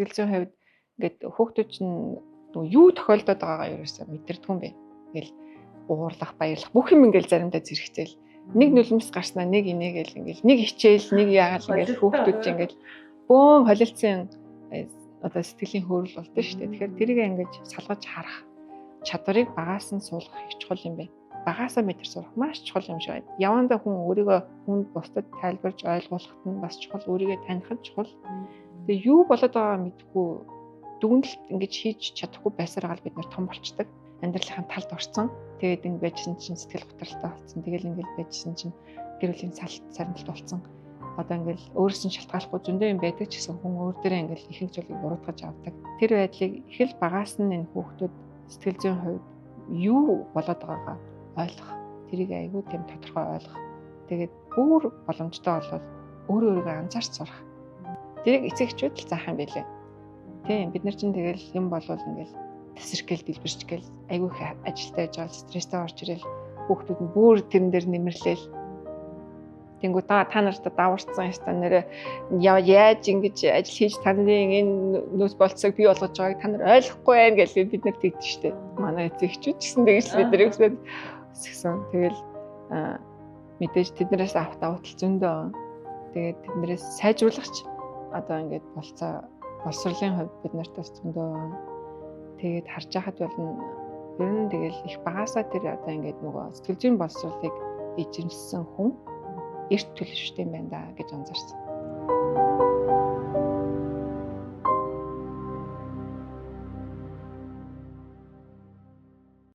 сэтгэл зүйн хувьд ингээд хүүхдүүд чинь юу тохиолдоод байгаагаа ерөөсөө мэдэрдэггүй юм бэ. Ингээл уурлах, баярлах бүх юм ингээл заримдаа зэрэгцээл нэг нулимс гарснаа нэг инээгээл ингээл нэг хичээл нэг яагаад ингээл хүүхдүүд чинь ингээл бөөн холилцсон одоо сэтгэлийн хөрөл болдог шүү дээ. Тэгэхээр тэрийг ингэж салгаж харах чадварыг багаас нь суулгах их чухал юм байна. Багаасаа мэдэр сурах маш чухал юм шиг байна. Явандаа хүн өөрийгөө хүнд бусдад тайлбарж ойлгуулахад нь бас чухал, өөрийгөө таних нь чухал. Тэгээ юу болоод байгааг мэдэхгүй дүгнэлт ингэж хийж чадахгүй байсараа бид нар том болчдаг. Амьдралын талд орсон. Тэгээд ингэ байжсэн чинь сэтгэл готролтой болсон. Тэгэл ингээл байжсэн чинь гэр бүлийн сарнилт болсон. Одоо ингээл өөрөөс нь шалтгааллахгүй зөндөө юм байдаг ч гэсэн хүн өөр дээрээ ингээл ихэнх зүйлийг буруутгаж авдаг. Тэр байдлыг их л багаас нь энэ хүүхдүүд сэтгэл зүйн хувьд юу болоод байгаагаа ойлгох. Тэрийг айгүй тийм тодорхой ойлгох. Тэгээд бүр боломжтой болвол өөрийгөө анзаарч сурах. Тэрийг эцэг эхчүүд л заах юм байлээ. Тийм бид нар чинь тэгэл юм болвол ингээл тасархгээл дэлбэрч гээл айгүй их ажилтаа яж байгаа стресстэй орж ирэл хүүхдүүд нь бүр тэрэн дээр нэмэрлээл. Тэнгүү та нарт даварцсан яста нэрээ яаж ингэж ажил хийж таны энэ нөөц болцоог бий болгож байгааг та нар ойлгохгүй байх гэж бид нар тэгдэж штэ. Манай эцэгчүүд ч гэсэн тэгж бид нар ихсээд өсгсөн. Тэгэл мэдээж тэднээс авах давтал зөндөө. Тэгээд тэднээс сайжруулахч одоо ингэж боловсролын хувьд бид нартаас зөндөө. Тэгээд харж байхад бол ер нь тэгэл их багасаа тэр одоо ингэж нөгөө сэтгэл зүйн боловсролыг эзэмссэн хүн эрт төлөвштэй юм байна да гэж анзаарсан.